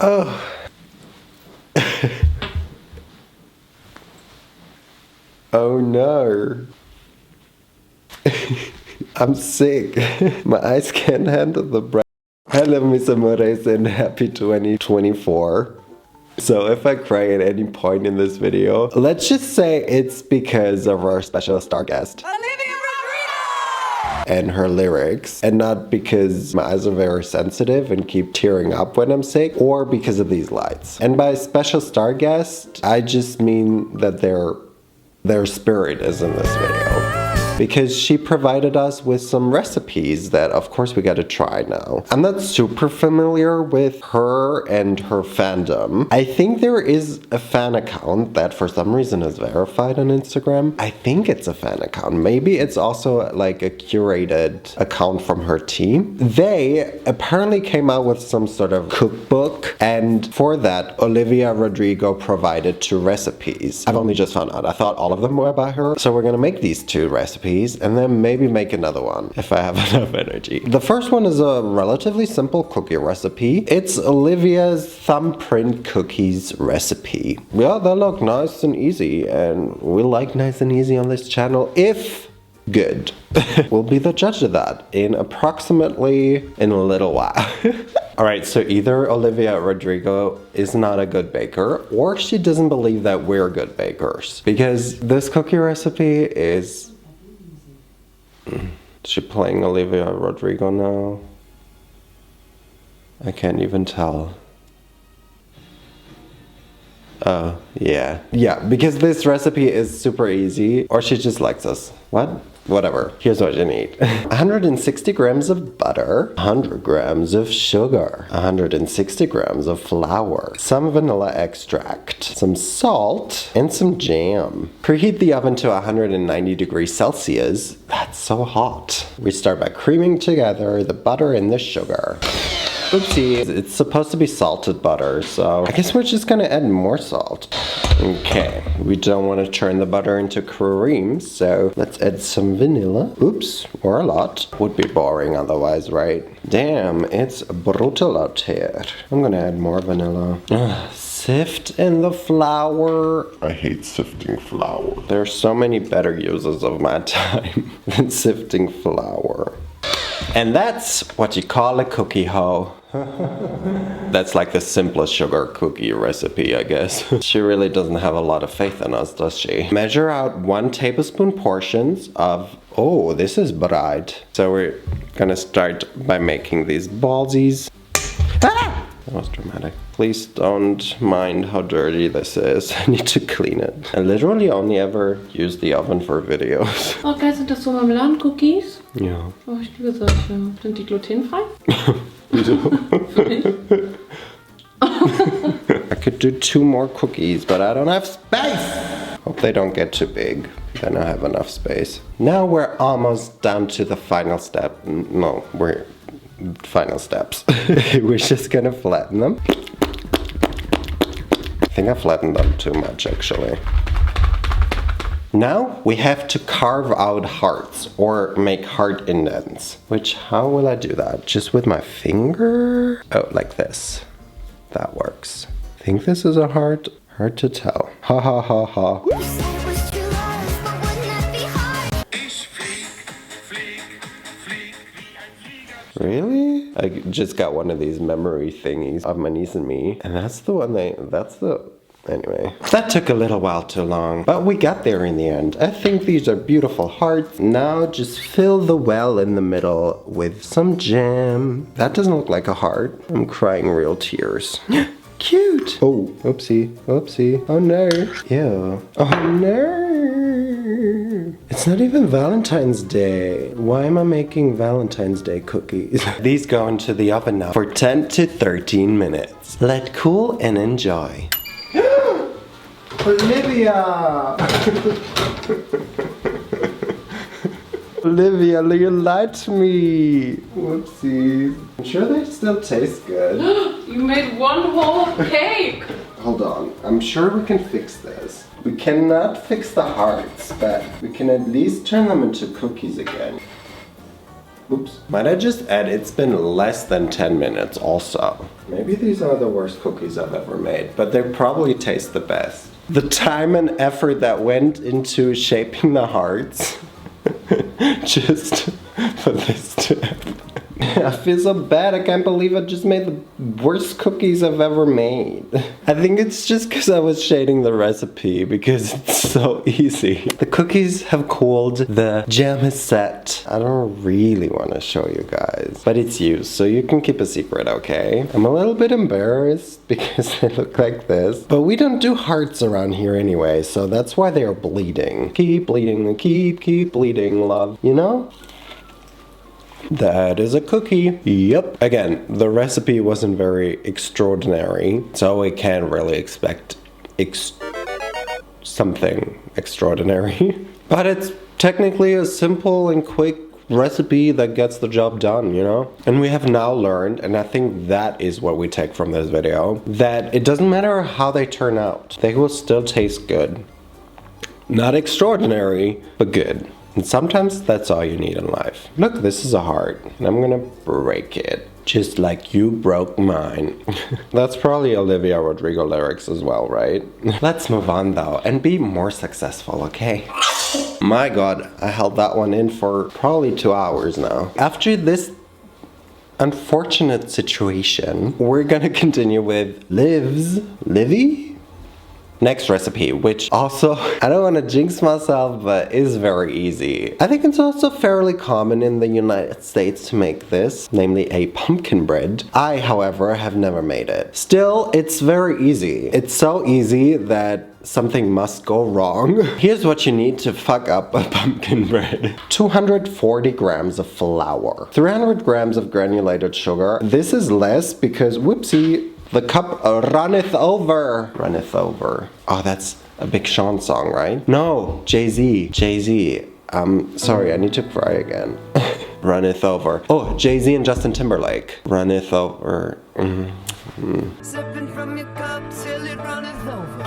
Oh. Oh no. I'm sick. My eyes can't handle the breath. Hello, mis amores, and happy 2024. So if I cry at any point in this video, let's just say it's because of our special star guest, Olivia Rodrigo! And her lyrics, and not because my eyes are very sensitive and keep tearing up when I'm sick, or because of these lights. And by special star guest, I just mean that their spirit is in this video. Because she provided us with some recipes that of course we gotta try now. I'm not super familiar with her and her fandom. I think there is a fan account that for some reason is verified on Instagram. I think it's a fan account. Maybe it's also like a curated account from her team. They apparently came out with some sort of cookbook, and for that Olivia Rodrigo provided 2 recipes. I've only just found out. I thought all of them were by her. So we're gonna make these 2 recipes and then maybe make another one if I have enough energy. The first one is a relatively simple cookie recipe. It's Olivia's thumbprint cookies recipe. Yeah, they look nice and easy, and we like nice and easy on this channel if good. We'll be the judge of that in a little while. Alright, so either Olivia Rodrigo is not a good baker, or she doesn't believe that we're good bakers. Because this cookie recipe is... Is she playing Olivia Rodrigo now? I can't even tell. Oh, yeah. Yeah, because this recipe is super easy, or she just likes us. What? Whatever. Here's what you need. 160 grams of butter, 100 grams of sugar, 160 grams of flour, some vanilla extract, some salt, and some jam. Preheat the oven to 190 degrees Celsius. That's so hot. We start by creaming together the butter and the sugar. Oopsie, it's supposed to be salted butter, so I guess we're just gonna add more salt. Okay, we don't want to turn the butter into cream, so let's add some vanilla. Oops, or a lot. Would be boring otherwise, right? Damn, it's brutal out here. I'm gonna add more vanilla. Sift in the flour. I hate sifting flour. There's so many better uses of my time than sifting flour. And that's what you call a cookie hoe. That's like the simplest sugar cookie recipe, I guess. She really doesn't have a lot of faith in us, does she? Measure out 1 tablespoon portions of... Oh, this is bright. So we're gonna start by making these ballsies. Ah! That was dramatic. Please don't mind how dirty this is. I need to clean it. I literally only ever use the oven for videos. Oh, geil, sind das so Marmeladen-Cookies? Ja. Oh, ich liebe solche. Sind die glutenfrei? Wieso? I could do 2 more cookies, but I don't have space! Hope they don't get too big. Then I have enough space. Now we're almost down to the final step. No, we're... final steps. We're just gonna flatten them. I think I flattened them too much, actually. Now we have to carve out hearts or make heart indents. Which, how will I do that? Just with my finger? Oh, like this. That works. Think this is a heart? Hard to tell. Ha ha ha ha. Really? I just got one of these memory thingies of my niece and me. And that's the one anyway. That took a little while too long, but we got there in the end. I think these are beautiful hearts. Now just fill the well in the middle with some jam. That doesn't look like a heart. I'm crying real tears. Cute! Oh, oopsie, oopsie. Oh no. Ew. Oh no. It's not even Valentine's Day. Why am I making Valentine's Day cookies? These go into the oven now for 10 to 13 minutes. Let cool and enjoy. Olivia! Olivia, you lied to me. Whoopsies. I'm sure they still taste good. You made 1 whole cake! Hold on, I'm sure we can fix this. We cannot fix the hearts, but we can at least turn them into cookies again. Oops. Might I just add, it's been less than 10 minutes also. Maybe these are the worst cookies I've ever made, but they probably taste the best. The time and effort that went into shaping the hearts just for this to happen. I feel so bad. I can't believe I just made the worst cookies I've ever made. I think it's just because I was shading the recipe because it's so easy. The cookies have cooled. The jam is set. I don't really want to show you guys, but it's used, so you can keep a secret, okay? I'm a little bit embarrassed because they look like this, but we don't do hearts around here anyway, so that's why they are bleeding. Keep bleeding, keep bleeding, love, you know? That is a cookie. Yep. Again, the recipe wasn't very extraordinary, so we can't really expect something extraordinary. But it's technically a simple and quick recipe that gets the job done, you know? And we have now learned, and I think that is what we take from this video, that it doesn't matter how they turn out. They will still taste good. Not extraordinary, but good. And sometimes that's all you need in life. Look, this is a heart, and I'm gonna break it. Just like you broke mine. That's probably Olivia Rodrigo lyrics as well, right? Let's move on though, and be more successful, okay? My God, I held that one in for probably 2 hours now. After this unfortunate situation, we're gonna continue with Livy? Next recipe, which also, I don't want to jinx myself, but is very easy. I think it's also fairly common in the United States to make this, namely a pumpkin bread. I, however, have never made it. Still, it's very easy. It's so easy that something must go wrong. Here's what you need to fuck up a pumpkin bread. 240 grams of flour, 300 grams of granulated sugar. This is less because, whoopsie, the cup runneth over. Runneth over. Oh, that's a Big Sean song, right? No, Jay-Z. Jay-Z. Sorry, I need to cry again. Runneth over. Oh, Jay-Z and Justin Timberlake. Runneth over. Sipping from your cup till it runneth over.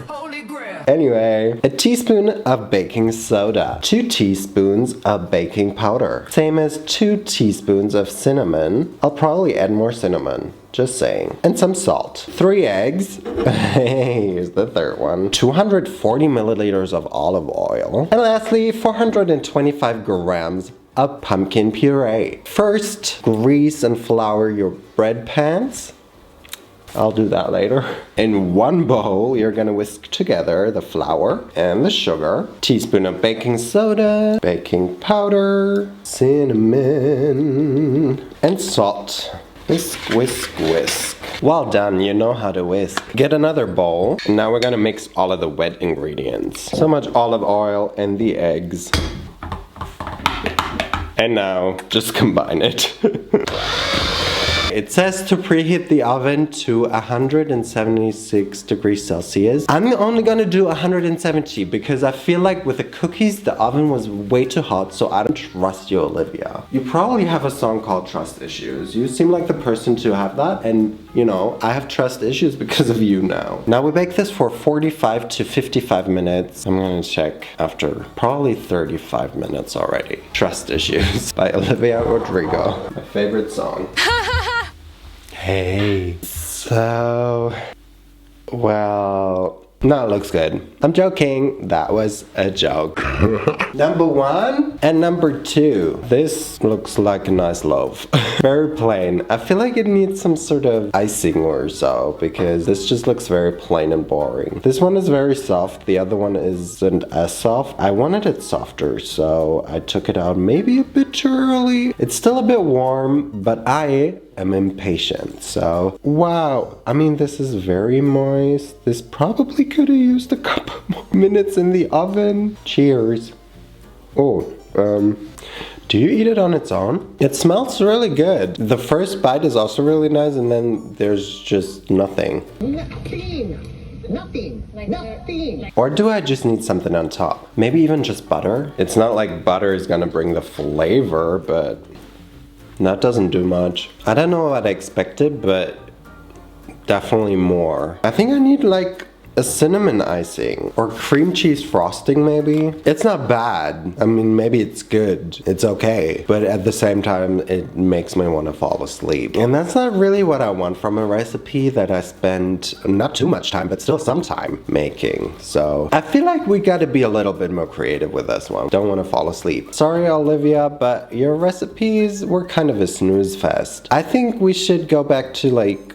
Holy grail. Anyway, a teaspoon of baking soda, 2 teaspoons of baking powder, same as 2 teaspoons of cinnamon. I'll probably add more cinnamon. Just saying. And some salt. 3 eggs. Here's the third one. 240 milliliters of olive oil. And lastly, 425 grams of pumpkin puree. First, grease and flour your bread pans. I'll do that later. In one bowl, you're gonna whisk together the flour and the sugar, teaspoon of baking soda, baking powder, cinnamon, and salt. Whisk, whisk, whisk. Well done, you know how to whisk. Get another bowl. And now we're gonna mix all of the wet ingredients. So much olive oil and the eggs. And now, just combine it. It says to preheat the oven to 176 degrees Celsius. I'm only gonna do 170 because I feel like with the cookies, the oven was way too hot, so I don't trust you, Olivia. You probably have a song called Trust Issues. You seem like the person to have that, and you know, I have trust issues because of you now. Now we bake this for 45 to 55 minutes. I'm gonna check after probably 35 minutes already. Trust Issues by Olivia Rodrigo. My favorite song. Hey, so, well, no, it looks good. I'm joking, that was a joke. Number 1 and number 2. This looks like a nice loaf. Very plain. I feel like it needs some sort of icing or so because this just looks very plain and boring. This one is very soft, the other one isn't as soft. I wanted it softer, so I took it out maybe a bit too early. It's still a bit warm, but I am impatient, so wow. I mean, this is very moist. This probably could have used a couple more minutes in the oven. Cheers. Oh, do you eat it on its own? It smells really good. The first bite is also really nice, and then there's just nothing. Nothing. Or do I just need something on top? Maybe even just butter? It's not like butter is gonna bring the flavor, but that doesn't do much. I don't know what I expected, but definitely more. I think I need like a cinnamon icing or cream cheese frosting maybe. It's not bad. I mean, maybe it's good. It's okay. But at the same time, it makes me want to fall asleep. And that's not really what I want from a recipe that I spent not too much time, but still some time making. So I feel like we gotta be a little bit more creative with this one. Don't want to fall asleep. Sorry, Olivia, but your recipes were kind of a snooze fest. I think we should go back to like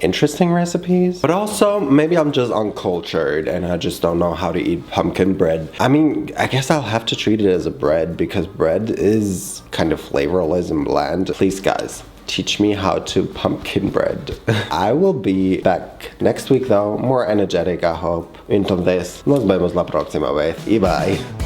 interesting recipes. But also, maybe I'm just uncultured and I just don't know how to eat pumpkin bread. I mean, I guess I'll have to treat it as a bread because bread is kind of flavorless and bland. Please, guys, teach me how to pumpkin bread. I will be back next week though, more energetic, I hope. Entonces, nos vemos la próxima vez y bye.